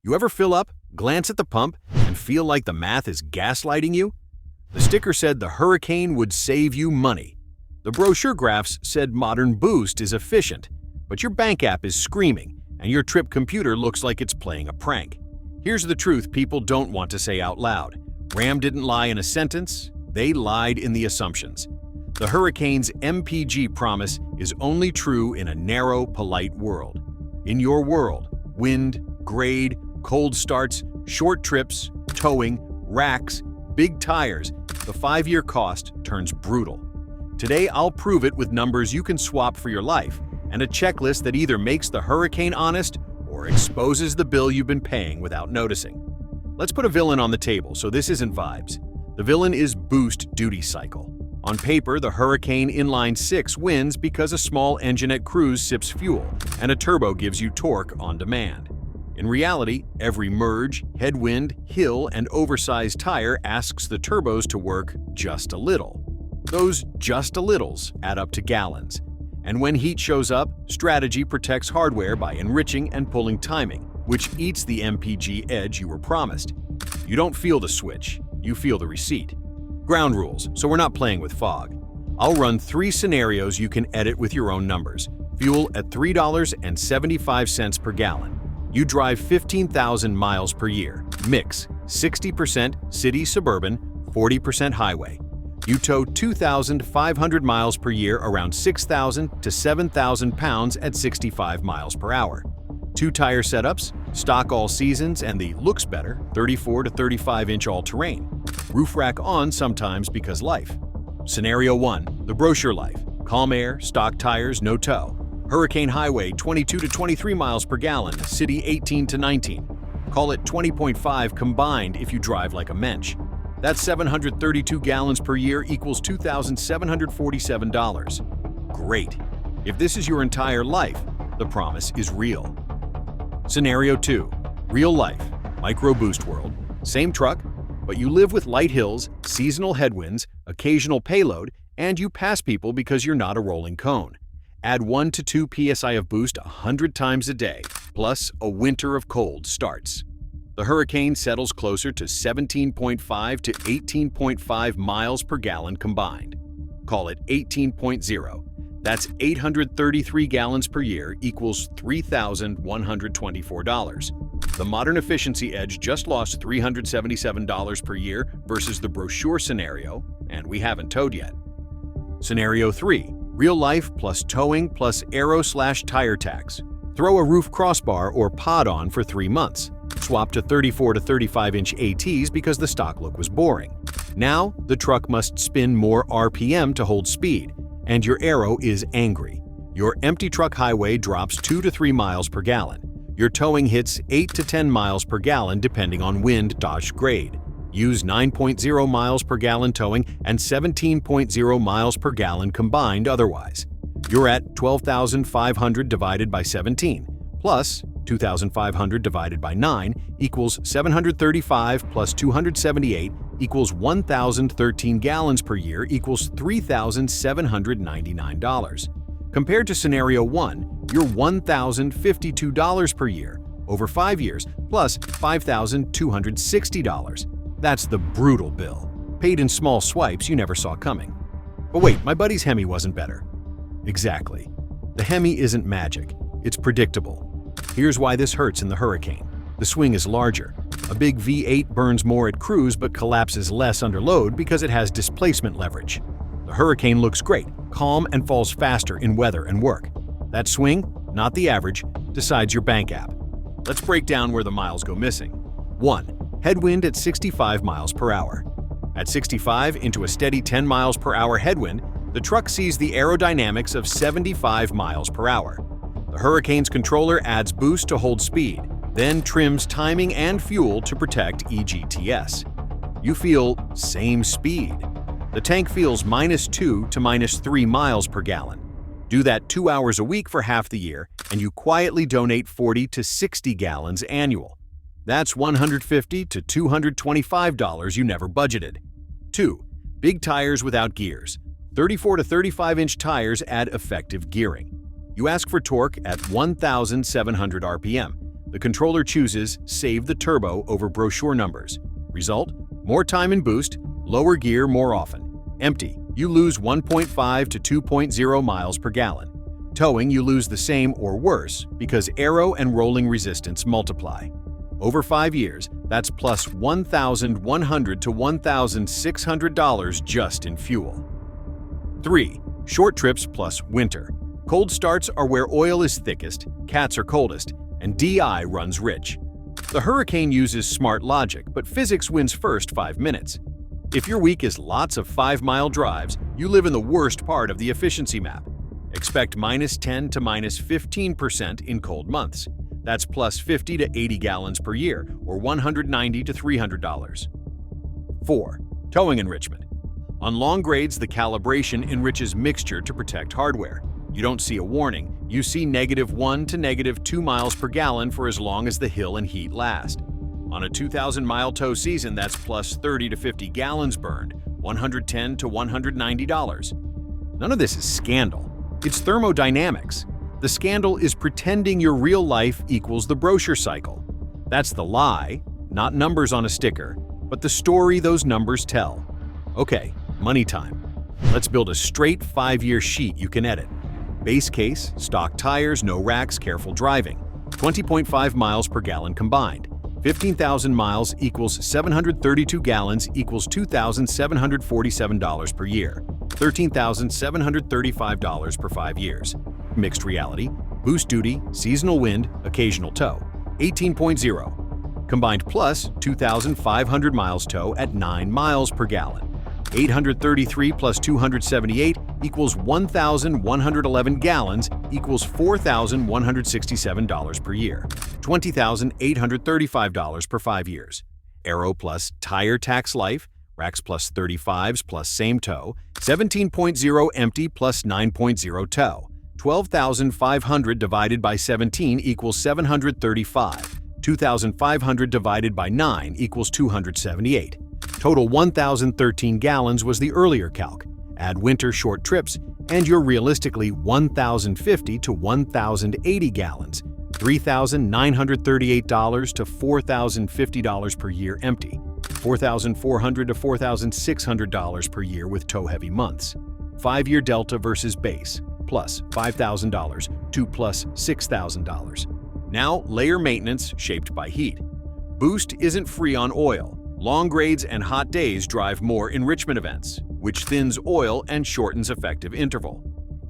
You ever fill up, glance at the pump, and feel like the math is gaslighting you? The sticker said the Hurricane would save you money. The brochure graphs said modern boost is efficient, but your bank app is screaming, and your trip computer looks like it's playing a prank. Here's the truth people don't want to say out loud. Ram didn't lie in a sentence, they lied in the assumptions. The Hurricane's MPG promise is only true in a narrow, polite world. In your world, wind, grade, cold starts, short trips, towing, racks, big tires, the 5-year cost turns brutal. Today, I'll prove it with numbers you can swap for your life and a checklist that either makes the Hurricane honest or exposes the bill you've been paying without noticing. Let's put a villain on the table, so this isn't vibes. The villain is boost duty cycle. On paper, the Hurricane Inline 6 wins because a small engine at cruise sips fuel and a turbo gives you torque on demand. In reality, every merge, headwind, hill, and oversized tire asks the turbos to work just a little. Those just a littles add up to gallons. And when heat shows up, strategy protects hardware by enriching and pulling timing, which eats the MPG edge you were promised. You don't feel the switch, you feel the receipt. Ground rules, so we're not playing with fog. I'll run 3 scenarios you can edit with your own numbers. Fuel at $3.75 per gallon. You drive 15,000 miles per year. Mix 60% city suburban, 40% highway. You tow 2,500 miles per year around 6,000 to 7,000 pounds at 65 miles per hour. 2 tire setups, stock all seasons, and the looks better 34 to 35-inch all-terrain. Roof rack on sometimes because life. Scenario 1, the brochure life. Calm air, stock tires, no tow. Hurricane highway 22 to 23 miles per gallon, city 18 to 19. Call it 20.5 combined if you drive like a mensch. That's 732 gallons per year equals $2,747. Great. If this is your entire life, the promise is real. Scenario 2, real life, micro boost world. Same truck, but you live with light hills, seasonal headwinds, occasional payload, and you pass people because you're not a rolling cone. Add 1 to 2 psi of boost 100 times a day, plus a winter of cold starts. The Hurricane settles closer to 17.5 to 18.5 miles per gallon combined. Call it 18.0. That's 833 gallons per year equals $3,124. The modern efficiency edge just lost $377 per year versus the brochure scenario, and we haven't towed yet. Scenario 3, real life plus towing plus aero/tire tax. Throw a roof crossbar or pod on for 3 months. Swap to 34 to 35-inch ATs because the stock look was boring. Now, the truck must spin more RPM to hold speed, and your aero is angry. Your empty truck highway drops 2 to 3 miles per gallon. Your towing hits 8 to 10 miles per gallon depending on wind/grade. Use 9.0 miles per gallon towing and 17.0 miles per gallon combined otherwise. You're at 12,500 divided by 17, plus 2,500 divided by 9 equals 735 plus 278 equals 1,013 gallons per year equals $3,799. Compared to scenario 1, you're $1,052 per year over 5 years plus $5,260. That's the brutal bill, paid in small swipes you never saw coming. But wait, my buddy's Hemi wasn't better. Exactly. The Hemi isn't magic, it's predictable. Here's why this hurts in the Hurricane. The swing is larger. A big V8 burns more at cruise but collapses less under load because it has displacement leverage. The Hurricane looks great, calm, and falls faster in weather and work. That swing, not the average, decides your bank app. Let's break down where the miles go missing. 1. Headwind at 65 miles per hour. At 65 into a steady 10 miles per hour headwind, the truck sees the aerodynamics of 75 miles per hour. The Hurricane's controller adds boost to hold speed, then trims timing and fuel to protect EGTS. You feel same speed. The tank feels -2 to -3 miles per gallon. Do that 2 hours a week for half the year, and you quietly donate 40 to 60 gallons annual. That's $150 to $225 you never budgeted. 2. Big tires without gears. 34 to 35-inch tires add effective gearing. You ask for torque at 1,700 RPM, The controller chooses Save the Turbo over brochure numbers. Result: more time in boost, lower gear more often. Empty: you lose 1.5 to 2.0 miles per gallon. Towing: you lose the same or worse because aero and rolling resistance multiply. Over 5 years, that's plus $1,100 to $1,600 just in fuel. 3. Short trips plus winter. Cold starts are where oil is thickest, cats are coldest, and DI runs rich. The Hurricane uses smart logic, but physics wins first 5 minutes. If your week is lots of 5-mile drives, you live in the worst part of the efficiency map. Expect minus 10 to minus 15% in cold months. That's plus 50 to 80 gallons per year, or $190 to $300. 4. Towing enrichment. On long grades, the calibration enriches mixture to protect hardware. You don't see a warning, you see -1 to -2 miles per gallon for as long as the hill and heat last. On a 2,000-mile tow season, that's plus 30 to 50 gallons burned, $110 to $190. None of this is scandal. It's thermodynamics. The scandal is pretending your real life equals the brochure cycle. That's the lie, not numbers on a sticker, but the story those numbers tell. Okay, money time. Let's build a straight 5-year sheet you can edit. Base case, stock tires, no racks, careful driving. 20.5 miles per gallon combined. 15,000 miles equals 732 gallons equals $2,747 per year. $13,735 per 5 years. Mixed reality, boost duty, seasonal wind, occasional tow. 18.0. Combined plus 2,500 miles tow at 9 miles per gallon. 833 plus 278 equals 1,111 gallons equals $4,167 per year. $20,835 per 5 years. Aero plus tire tax life, racks plus 35s plus same tow, 17.0 empty plus 9.0 tow. 12,500 divided by 17 equals 735. 2,500 divided by 9 equals 278. Total 1,013 gallons was the earlier calc. Add winter short trips, and you're realistically 1,050 to 1,080 gallons, $3,938 to $4,050 per year empty, $4,400 to $4,600 per year with tow-heavy months. 5-year delta versus base, plus $5,000 to plus $6,000. Now, layer maintenance shaped by heat. Boost isn't free on oil. Long grades and hot days drive more enrichment events, which thins oil and shortens effective interval.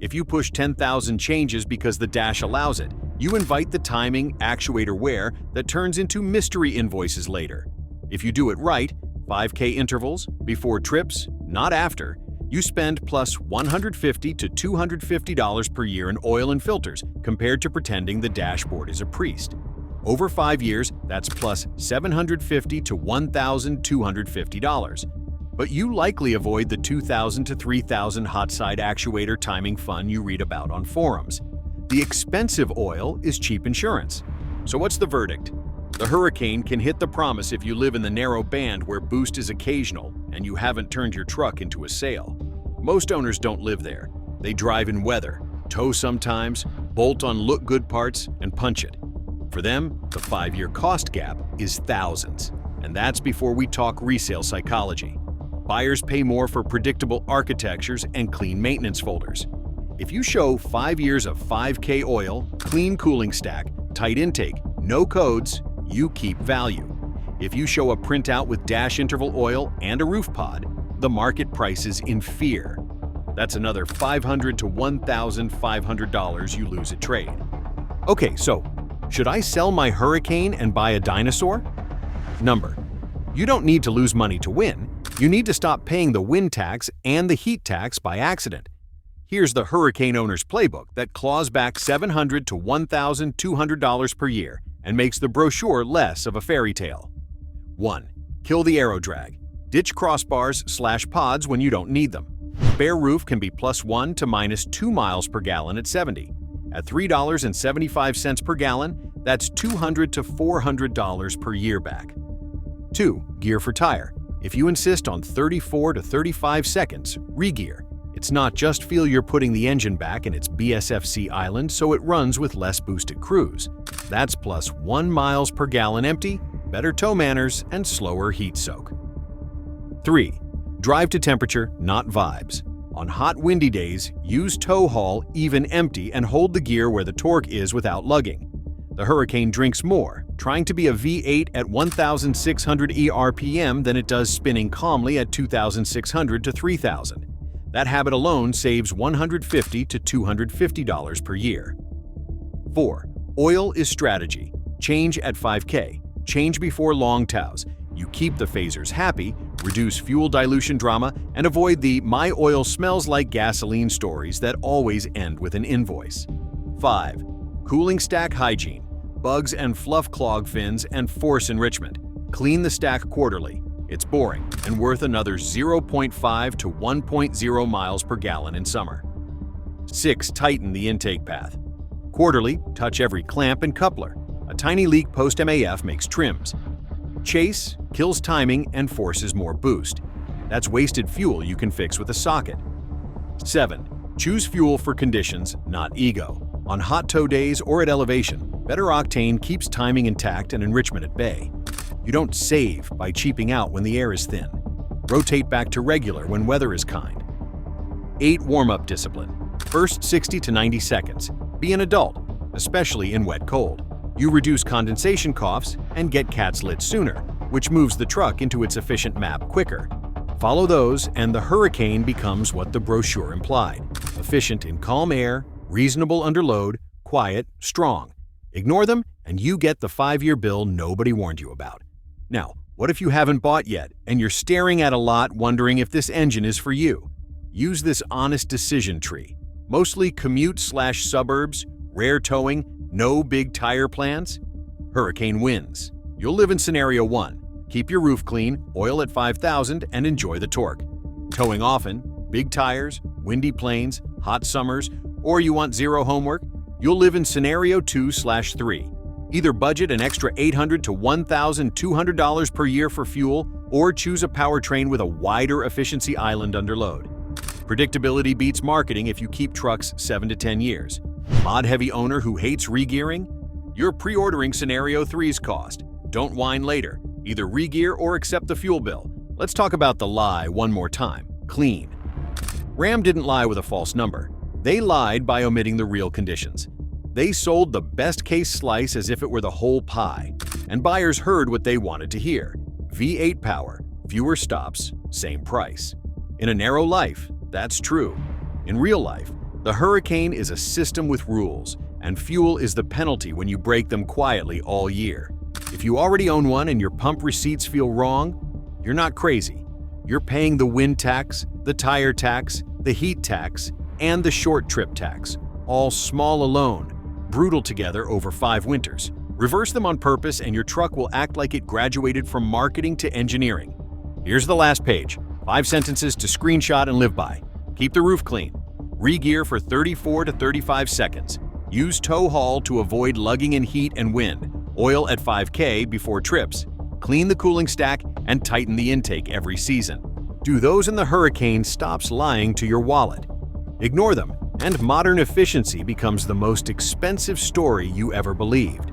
If you push 10,000 changes because the dash allows it, you invite the timing actuator wear that turns into mystery invoices later. If you do it right, 5K intervals, before trips, not after, you spend plus $150 to $250 per year in oil and filters compared to pretending the dashboard is a priest. Over 5 years, that's plus $750 to $1,250. But you likely avoid the $2,000 to $3,000 hot side actuator timing fun you read about on forums. The expensive oil is cheap insurance. So what's the verdict? The Hurricane can hit the promise if you live in the narrow band where boost is occasional and you haven't turned your truck into a sail. Most owners don't live there. They drive in weather, tow sometimes, bolt on look-good parts, and punch it. For them, the 5-year cost gap is thousands, and that's before we talk resale psychology. Buyers pay more for predictable architectures and clean maintenance folders. If you show 5 years of 5K oil, clean cooling stack, tight intake, no codes, you keep value. If you show a printout with dash interval oil and a roof pod, the market prices in fear. That's another $500 to $1,500 you lose at trade. Okay, so should I sell my Hurricane and buy a dinosaur? Number: you don't need to lose money to win. You need to stop paying the wind tax and the heat tax by accident. Here's the Hurricane owner's playbook that claws back $700 to $1,200 per year and makes the brochure less of a fairy tale. 1. Kill the aero drag. Ditch crossbars/pods when you don't need them. Bare roof can be plus 1 to minus 2 miles per gallon at 70. At $3.75 per gallon, that's $200 to $400 per year back. 2. Gear for tire. If you insist on 34 to 35 seconds, re-gear. It's not just fuel you're putting the engine back in its BSFC island so it runs with less boosted cruise. That's plus 1 miles per gallon empty, better tow manners, and slower heat soak. 3. Drive to temperature, not vibes. On hot, windy days, use tow haul even empty and hold the gear where the torque is without lugging. The Hurricane drinks more, trying to be a V8 at 1,600 ERPM than it does spinning calmly at 2,600 to 3,000. That habit alone saves $150 to $250 per year. 4. Oil is strategy. Change at 5K. Change before long tows. You keep the phasers happy, reduce fuel dilution drama, and avoid the "my oil smells like gasoline" stories that always end with an invoice. 5. Cooling stack hygiene. Bugs and fluff clog fins and force enrichment. Clean the stack quarterly. It's boring and worth another 0.5 to 1.0 miles per gallon in summer. 6. Tighten the intake path. Quarterly, touch every clamp and coupler. A tiny leak post-MAF makes trims. Chase kills timing and forces more boost. That's wasted fuel you can fix with a socket. 7. Choose fuel for conditions, not ego. On hot tow days or at elevation, better octane keeps timing intact and enrichment at bay. You don't save by cheaping out when the air is thin. Rotate back to regular when weather is kind. 8. Warm-up discipline. First 60 to 90 seconds. Be an adult, especially in wet cold. You reduce condensation coughs and get cats lit sooner, which moves the truck into its efficient map quicker. Follow those and the Hurricane becomes what the brochure implied. Efficient in calm air, reasonable under load, quiet, strong. Ignore them and you get the 5-year bill nobody warned you about. Now, what if you haven't bought yet and you're staring at a lot wondering if this engine is for you? Use this honest decision tree. Mostly commute/suburbs, rare towing, no big tire plans? Hurricane wins. You'll live in scenario 1. Keep your roof clean, oil at 5,000, and enjoy the torque. Towing often, big tires, windy plains, hot summers, or you want zero homework? You'll live in scenario 2/3. Either budget an extra $800 to $1,200 per year for fuel or choose a powertrain with a wider efficiency island under load. Predictability beats marketing if you keep trucks 7 to 10 years. Mod-heavy owner who hates regearing? You're pre-ordering scenario 3's cost. Don't whine later. Either regear or accept the fuel bill. Let's talk about the lie one more time. Clean. Ram didn't lie with a false number. They lied by omitting the real conditions. They sold the best-case slice as if it were the whole pie, and buyers heard what they wanted to hear. V8 power, fewer stops, same price. In a narrow life, that's true. In real life, the Hurricane is a system with rules, and fuel is the penalty when you break them quietly all year. If you already own one and your pump receipts feel wrong, you're not crazy. You're paying the wind tax, the tire tax, the heat tax, and the short trip tax, all small alone, brutal together over 5 winters. Reverse them on purpose and your truck will act like it graduated from marketing to engineering. Here's the last page. 5 sentences to screenshot and live by. Keep the roof clean. Regear for 34 to 35 seconds. Use tow haul to avoid lugging in heat and wind. Oil at 5K before trips. Clean the cooling stack and tighten the intake every season. Do those and the Hurricane stops lying to your wallet. Ignore them, and modern efficiency becomes the most expensive story you ever believed.